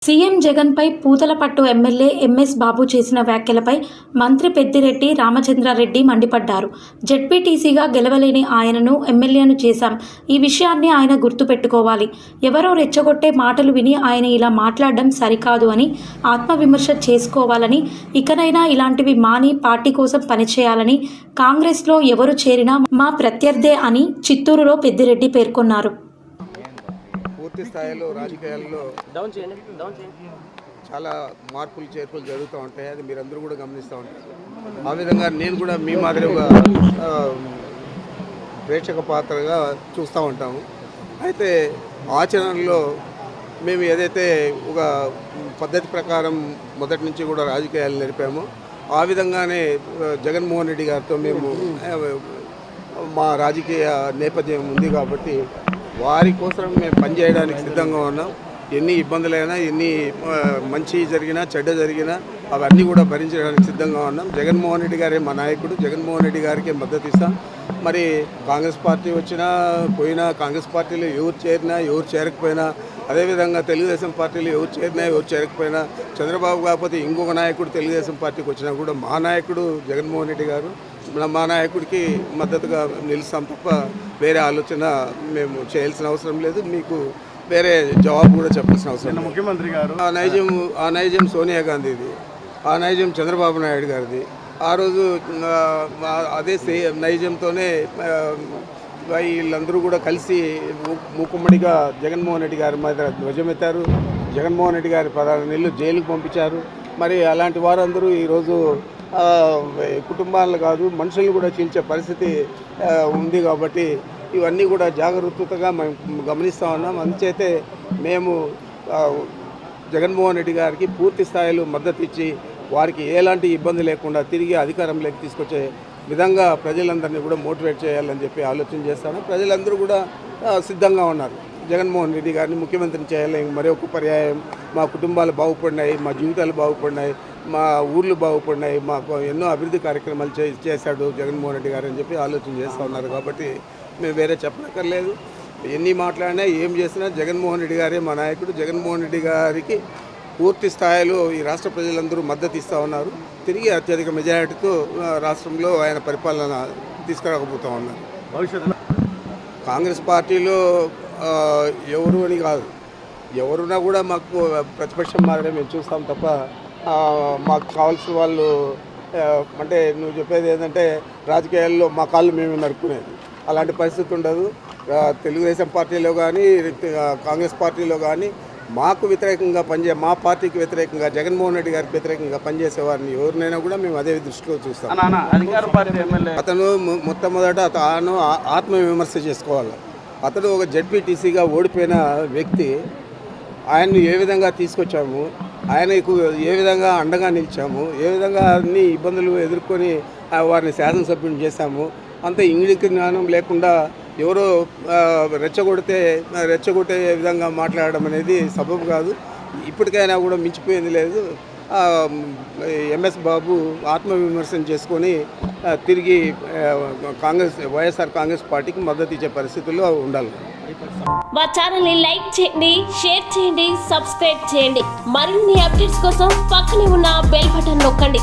CM జగన్పై Puthalapattu MLA MS బాబు చేసిన వ్యాఖ్యలపై మంత్రి పెద్దిరెడ్డి రామచంద్రారెడ్డి మండిపడ్డారు. జెడ్పీటీసీగా గెలవలేని ఆయనను ఎమ్మెల్యేను చేశాం. ఈ విషయాన్ని ఆయన గుర్తుపెట్టుకోవాలి. ఎవరో రెచ్చగొట్టే మాటలు విని ఆయన ఇలా మాట్లాడడం సరికాదు అని ఆత్మవిమర్శ చేసుకోవాలని, ఇకనైనా ఇలాంటివి మాని పార్టీ కోసం పనిచేయాలని, కాంగ్రెస్లో ఎవరు చేరినా మా ప్రత్యర్థే అని చిత్తూరులో పెద్దిరెడ్డి పేర్కొన్నారు. పూర్తి స్థాయిలో రాజకీయాల్లో చాలా మార్పులు చేర్పులు జరుగుతూ ఉంటాయి. అది మీరందరూ కూడా గమనిస్తూ ఉంటారు. ఆ విధంగా నేను కూడా మీ మాదిరిగా ప్రేక్షక పాత్రగా చూస్తూ ఉంటాము. అయితే ఆచరణలో మేము ఏదైతే ఒక పద్ధతి ప్రకారం మొదటి నుంచి కూడా రాజకీయాలు నడిపామో ఆ విధంగానే జగన్మోహన్ రెడ్డి గారితో మేము మా రాజకీయ నేపథ్యం ఉంది కాబట్టి వారి కోసం మేము పనిచేయడానికి సిద్ధంగా ఉన్నాం. ఎన్ని ఇబ్బందులైనా, ఎన్ని మంచి జరిగినా, చెడ్డ జరిగినా అవన్నీ కూడా భరించడానికి సిద్ధంగా ఉన్నాం. జగన్మోహన్ రెడ్డి గారే మా నాయకుడు. జగన్మోహన్ రెడ్డి గారికి మద్దతు ఇస్తాం. మరి కాంగ్రెస్ పార్టీ వచ్చినా పోయినా, కాంగ్రెస్ పార్టీలో ఎవరు చేరినా ఎవరు చేరకపోయినా, అదేవిధంగా తెలుగుదేశం పార్టీలో ఎవరు చేరినా ఎవరు చేరకపోయినా, చంద్రబాబు కాకపోతే ఇంకొక నాయకుడు తెలుగుదేశం పార్టీకి వచ్చినా కూడా మా నాయకుడు జగన్మోహన్ రెడ్డి గారు, మా నాయకుడికి మద్దతుగా నిలుస్తాం తప్ప వేరే ఆలోచన మేము చేయాల్సిన అవసరం లేదు. మీకు వేరే జవాబు కూడా చెప్పాల్సిన అవసరం లేదు. ముఖ్యమంత్రి గారు ఆ నైజం సోనియా గాంధీది, ఆ నైజం చంద్రబాబు నాయుడు గారిది. ఆ రోజు అదే నైజంతోనే వీళ్ళందరూ కూడా కలిసి మూకుమ్మడిగా జగన్మోహన్ రెడ్డి గారి మీద ధ్వజమెత్తారు. జగన్మోహన్ రెడ్డి గారి 16 నెలలు జైలుకు పంపించారు. మరి అలాంటి వారందరూ ఈరోజు కుటుంబాలను కాదు మనుషులను కూడా చీల్చే పరిస్థితి ఉంది. కాబట్టి ఇవన్నీ కూడా జాగ్రత్తగా మేము గమనిస్తూ ఉన్నాం. అందుచేతే మేము జగన్మోహన్ రెడ్డి గారికి పూర్తి స్థాయిలో మద్దతు ఇచ్చి వారికి ఎలాంటి ఇబ్బంది లేకుండా తిరిగి అధికారంలోకి తీసుకొచ్చే విధంగా ప్రజలందరినీ కూడా మోటివేట్ చేయాలని చెప్పి ఆలోచన చేస్తాను. ప్రజలందరూ కూడా సిద్ధంగా ఉన్నారు. జగన్మోహన్ రెడ్డి గారిని ముఖ్యమంత్రిని చేయాలి. మరొక పర్యాయం మా కుటుంబాలు బాగుపడినాయి, మా జీవితాలు బాగుపడినాయి, మా ఊర్లు బాగుపడినాయి, మాకు ఎన్నో అభివృద్ధి కార్యక్రమాలు చేశాడు జగన్మోహన్ రెడ్డి గారు అని చెప్పి ఆలోచన చేస్తూ ఉన్నారు. కాబట్టి మేము వేరే చెప్పనక్కర్లేదు. ఎన్ని మాట్లాడినా ఏం చేసినా జగన్మోహన్ రెడ్డి గారే మా నాయకుడు. జగన్మోహన్ రెడ్డి గారికి పూర్తి స్థాయిలో ఈ రాష్ట్ర ప్రజలందరూ మద్దతు ఇస్తూ ఉన్నారు. తిరిగి అత్యధిక మెజారిటీతో రాష్ట్రంలో ఆయన పరిపాలన తీసుకురాకపోతూ ఉన్నారు. భవిష్యత్తులో కాంగ్రెస్ పార్టీలో ఎవరు అని కాదు, ఎవరున్నా కూడా మాకు ప్రతిపక్షం మారడం మేము చూస్తాం తప్ప మాకు కావాల్సిన వాళ్ళు అంటే నువ్వు చెప్పేది ఏంటంటే రాజకీయాల్లో మా కాళ్ళు మేము నరుక్కునేది అలాంటి పరిస్థితి ఉండదు. తెలుగుదేశం పార్టీలో కానీ కాంగ్రెస్ పార్టీలో కానీ మాకు వ్యతిరేకంగా మా పార్టీకి వ్యతిరేకంగా జగన్మోహన్ రెడ్డి గారికి వ్యతిరేకంగా పనిచేసే వారిని ఎవరినైనా కూడా మేము అదే దృష్టిలో చూస్తాం. అతను మొట్టమొదట తాను ఆత్మవిమర్శ చేసుకోవాలి. అతడు ఒక జెడ్పీటీసీగా ఓడిపోయిన వ్యక్తి. ఆయన్ని ఏ విధంగా తీసుకొచ్చాము, ఆయనకు ఏ విధంగా అండగా నిలిచాము, ఏ విధంగా అన్ని ఇబ్బందులు ఎదుర్కొని వారిని శాసనసభ్యుని చేశాము, అంత ఇంగిలికి జ్ఞానం లేకుండా ఎవరో రెచ్చగొట్టే విధంగా మాట్లాడడం అనేది సబబు కాదు. ఇప్పటికైనా కూడా మించిపోయింది లేదు. ఎంఎస్ బాబు ఆత్మవిమర్శన చేసుకొని తిరిగి వైఎస్ఆర్ కాంగ్రెస్ పార్టీకి మద్దతు ఇచ్చే పరిస్థితుల్లో ఉండాలి. మా ఛానల్ని లైక్ చేయండి, షేర్ చేయండి, సబ్స్క్రైబ్ చేయండి. మరిన్ని అప్డేట్స్ కోసం పక్కనే ఉన్న బెల్ బటన్ నొక్కండి.